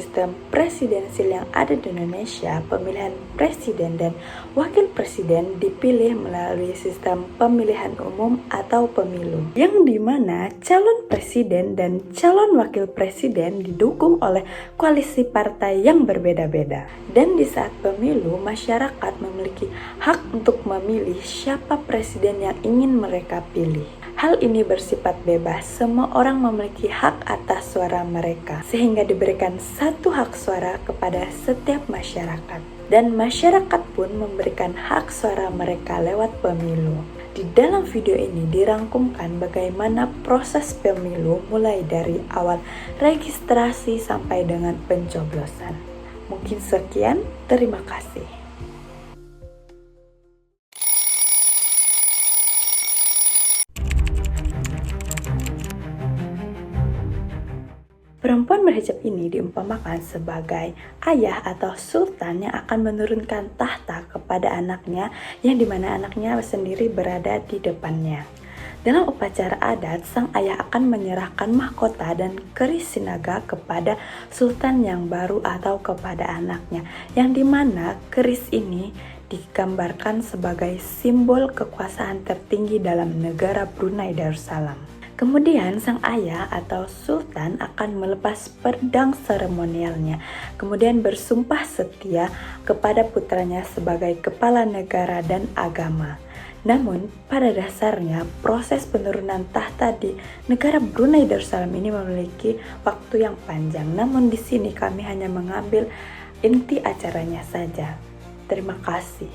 sistem presidensil yang ada di Indonesia, pemilihan presiden dan wakil presiden dipilih melalui sistem pemilihan umum atau pemilu, yang dimana calon presiden dan calon wakil presiden didukung oleh koalisi partai yang berbeda-beda. Dan di saat pemilu, masyarakat memiliki hak untuk memilih siapa presiden yang ingin mereka pilih. Hal ini bersifat bebas, semua orang memiliki hak atas suara mereka, sehingga diberikan satu hak suara kepada setiap masyarakat. Dan masyarakat pun memberikan hak suara mereka lewat pemilu. Di dalam video ini dirangkumkan bagaimana proses pemilu mulai dari awal registrasi sampai dengan pencoblosan. Mungkin sekian, terima kasih. Perempuan berhijab ini diumpamakan sebagai ayah atau sultan yang akan menurunkan tahta kepada anaknya, yang dimana anaknya sendiri berada di depannya. Dalam upacara adat, sang ayah akan menyerahkan mahkota dan keris sinaga kepada sultan yang baru atau kepada anaknya, yang dimana keris ini digambarkan sebagai simbol kekuasaan tertinggi dalam negara Brunei Darussalam. Kemudian sang ayah atau sultan akan melepas pedang seremonialnya, kemudian bersumpah setia kepada putranya sebagai kepala negara dan agama. Namun pada dasarnya proses penurunan tahta di negara Brunei Darussalam ini memiliki waktu yang panjang. Namun di sini kami hanya mengambil inti acaranya saja. Terima kasih.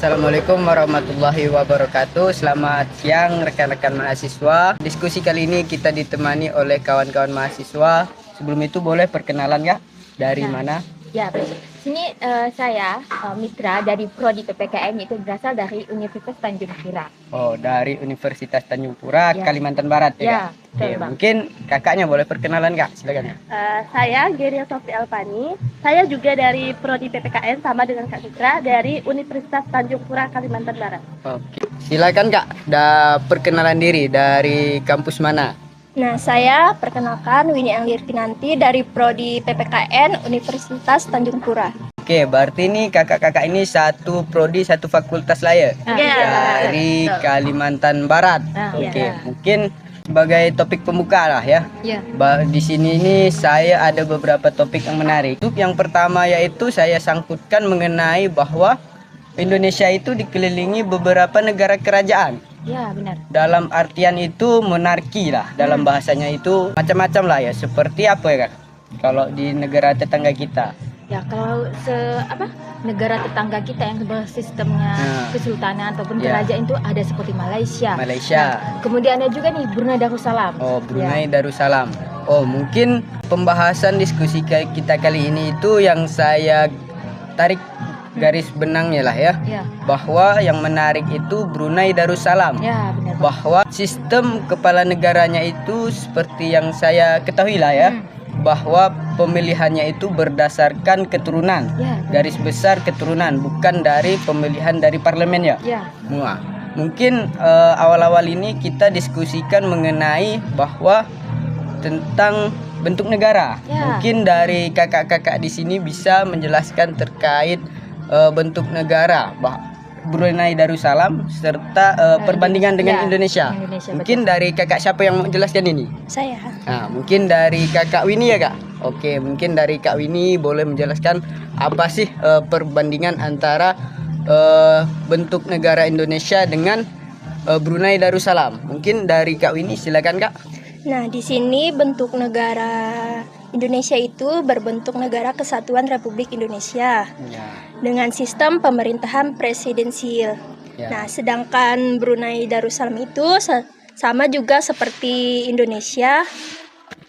Assalamualaikum warahmatullahi wabarakatuh. Selamat siang rekan-rekan mahasiswa. Diskusi kali ini kita ditemani oleh kawan-kawan mahasiswa. Sebelum itu boleh perkenalan nggak? Dari mana? Ya, sini saya Mitra dari Prodi PPKN, itu berasal dari Universitas Tanjung Pura. Oh, dari Universitas Tanjung Pura, Ya. Kalimantan Barat ya? Ya, Oke, betul, Bang. mungkin kakaknya boleh perkenalan nggak? Silakan ya. Saya Geria Softi Alpani. Saya juga dari Prodi PPKN sama dengan Kak Mitra dari Universitas Tanjung Pura Kalimantan Barat. Oke, silakan Kak. Perkenalan diri dari kampus mana? Nah, saya perkenalkan Winnie Anglir Pinanti dari Prodi PPKN Universitas Tanjung Pura. Oke, berarti ini kakak-kakak ini satu prodi, satu fakultas lah ya? Dari Kalimantan Barat. Oke, mungkin sebagai topik pembuka lah ya. Di sini ini saya ada beberapa topik yang menarik. Yang pertama yaitu saya sangkutkan mengenai bahwa Indonesia itu dikelilingi beberapa negara kerajaan. Ya, benar. Dalam artian itu monarki lah, dalam bahasanya itu macam-macam lah ya. Seperti apa ya Kak? Kalau di negara tetangga kita. Ya, kalau negara tetangga kita yang bersistemnya kesultanan ataupun kerajaan itu ada seperti Malaysia. Nah, kemudian ada juga nih Brunei Darussalam. Oh, Brunei Darussalam. Oh, mungkin pembahasan diskusi kita kali ini itu yang saya tarik garis benangnya lah ya. Bahwa yang menarik itu Brunei Darussalam. Ya, benar. Bahwa sistem kepala negaranya itu seperti yang saya ketahui lah ya. Bahwa pemilihannya itu berdasarkan keturunan, garis besar keturunan, bukan dari pemilihan dari parlemen ya. Nah, mungkin awal-awal ini kita diskusikan mengenai bahwa tentang bentuk negara. Mungkin dari kakak-kakak di sini bisa menjelaskan terkait bentuk negara Brunei Darussalam serta perbandingan dengan Indonesia. Mungkin dari kakak siapa yang mau menjelaskan ini? Saya. Nah, mungkin dari kakak Winnie ya Kak. Oke, mungkin dari Kak Winnie boleh menjelaskan apa sih perbandingan antara bentuk negara Indonesia dengan Brunei Darussalam. Mungkin dari Kak Winnie silakan Kak. Nah, di sini bentuk negara Indonesia itu berbentuk negara kesatuan Republik Indonesia Ya. dengan sistem pemerintahan presidensial. Ya. Nah, sedangkan Brunei Darussalam itu sama juga seperti Indonesia,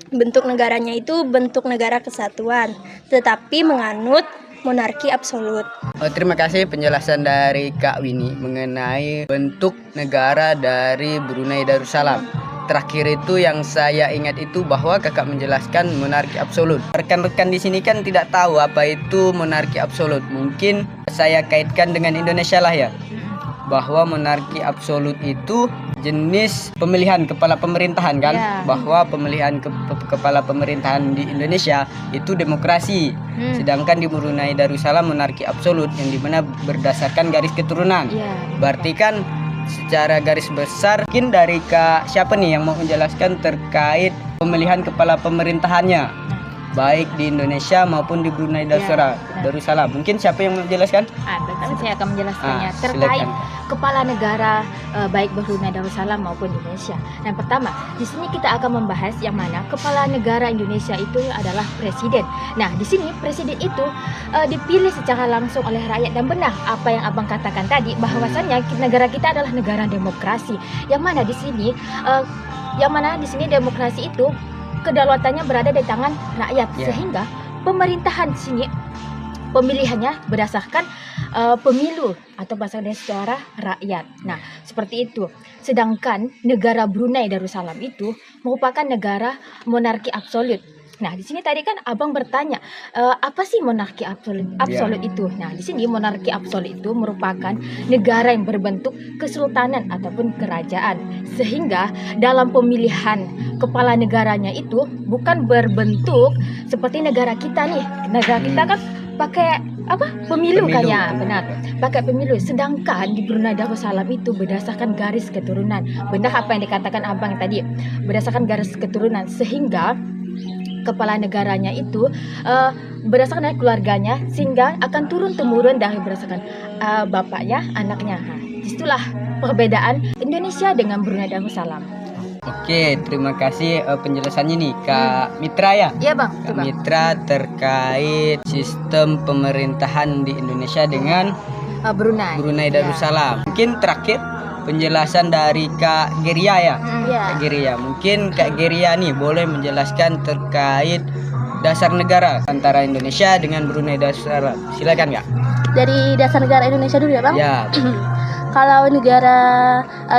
bentuk negaranya itu bentuk negara kesatuan, tetapi menganut monarki absolut. Terima kasih penjelasan dari Kak Winnie mengenai bentuk negara dari Brunei Darussalam. Terakhir itu yang saya ingat itu bahwa kakak menjelaskan monarki absolut. Rekan-rekan di sini kan tidak tahu apa itu monarki absolut. Mungkin saya kaitkan dengan Indonesia lah ya. Bahwa monarki absolut itu jenis pemilihan kepala pemerintahan kan. Ya. Bahwa pemilihan kepala pemerintahan di Indonesia itu demokrasi. Sedangkan di Brunei Darussalam monarki absolut yang dimana berdasarkan garis keturunan. Ya. Berarti kan secara garis besar mungkin dari Kak siapa nih yang mau menjelaskan terkait pemilihan kepala pemerintahannya baik di Indonesia maupun di Brunei Darussalam. Mungkin siapa yang mau menjelaskan? Betul, saya akan menjelaskannya silakan. terkait kepala negara baik Brunei Darussalam maupun Indonesia. Yang pertama, di sini kita akan membahas yang mana kepala negara Indonesia itu adalah presiden. Nah, di sini presiden itu dipilih secara langsung oleh rakyat, dan benar apa yang Abang katakan tadi bahwasannya negara kita adalah negara demokrasi. Yang mana di sini demokrasi itu kedaulatannya berada di tangan rakyat, sehingga pemerintahan di sini pemilihannya berdasarkan pemilu atau berdasarkan suara rakyat. Nah, seperti itu. Sedangkan negara Brunei Darussalam itu merupakan negara monarki absolut. Nah, di sini tadi kan Abang bertanya, apa sih monarki absolut itu? Nah, di sini monarki absolut itu merupakan negara yang berbentuk kesultanan ataupun kerajaan. Sehingga dalam pemilihan kepala negaranya itu bukan berbentuk seperti negara kita nih. Negara kita kan pakai pemilu kan ya, benar, pakai pemilu. Sedangkan di Brunei Darussalam itu berdasarkan garis keturunan. Benar apa yang dikatakan Abang tadi, berdasarkan garis keturunan, sehingga kepala negaranya itu berdasarkan dari keluarganya, sehingga akan turun temurun dari berdasarkan bapaknya, anaknya. Nah, disitulah perbedaan Indonesia dengan Brunei Darussalam. Oke, terima kasih penjelasannya nih Kak Mitra ya. Iya Bang. Kak Mitra terkait sistem pemerintahan di Indonesia dengan Brunei Darussalam. Mungkin terakhir penjelasan dari Kak Geria ya. Kak Geria, mungkin Kak Geria nih boleh menjelaskan terkait dasar negara antara Indonesia dengan Brunei Darussalam. Silakan Kak. Dari dasar negara Indonesia dulu ya Bang? Ya. Kalau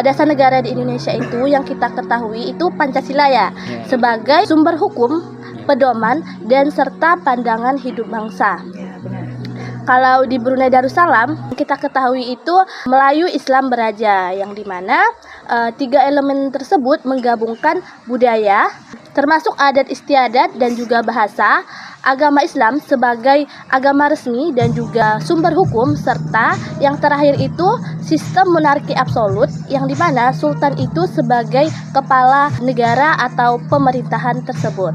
dasar negara di Indonesia itu yang kita ketahui itu Pancasila ya, sebagai sumber hukum, pedoman, dan serta pandangan hidup bangsa. Kalau di Brunei Darussalam kita ketahui itu Melayu Islam beraja, yang dimana tiga elemen tersebut menggabungkan budaya, termasuk adat istiadat dan juga bahasa, agama Islam sebagai agama resmi dan juga sumber hukum, serta yang terakhir itu sistem monarki absolut, yang dimana sultan itu sebagai kepala negara atau pemerintahan tersebut.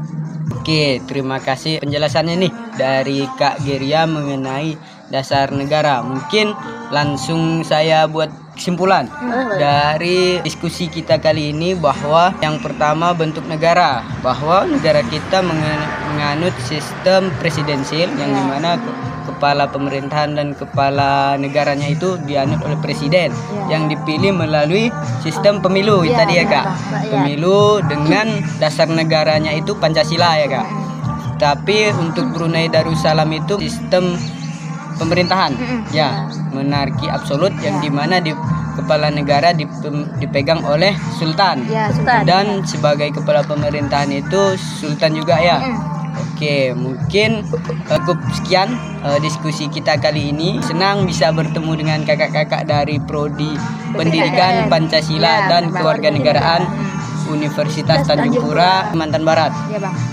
Oke, terima kasih penjelasannya nih dari Kak Geria mengenai dasar negara. Mungkin langsung saya buat kesimpulan dari diskusi kita kali ini, bahwa yang pertama bentuk negara, bahwa negara kita menganut sistem presidensil, yang dimana kepala pemerintahan dan kepala negaranya itu dianut oleh presiden yang dipilih melalui sistem pemilu tadi ya Kak. Pemilu dengan dasar negaranya itu Pancasila ya Kak. Tapi untuk Brunei Darussalam itu sistem pemerintahan monarki absolut, yang dimana di kepala negara dipegang oleh sultan, dan sebagai kepala pemerintahan itu sultan juga ya. Oke, mungkin cukup sekian diskusi kita kali ini. Senang bisa bertemu dengan kakak-kakak dari Prodi Pendidikan Pancasila dan Kewarganegaraan Universitas Tanjung Pura, Kalimantan Barat.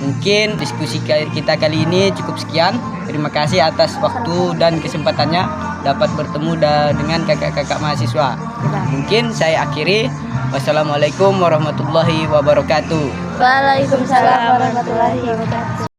Mungkin diskusi kita kali ini cukup sekian. Terima kasih atas waktu dan kesempatannya dapat bertemu dengan kakak-kakak mahasiswa. Mungkin saya akhiri. Wassalamualaikum warahmatullahi wabarakatuh. Waalaikumsalam warahmatullahi wabarakatuh.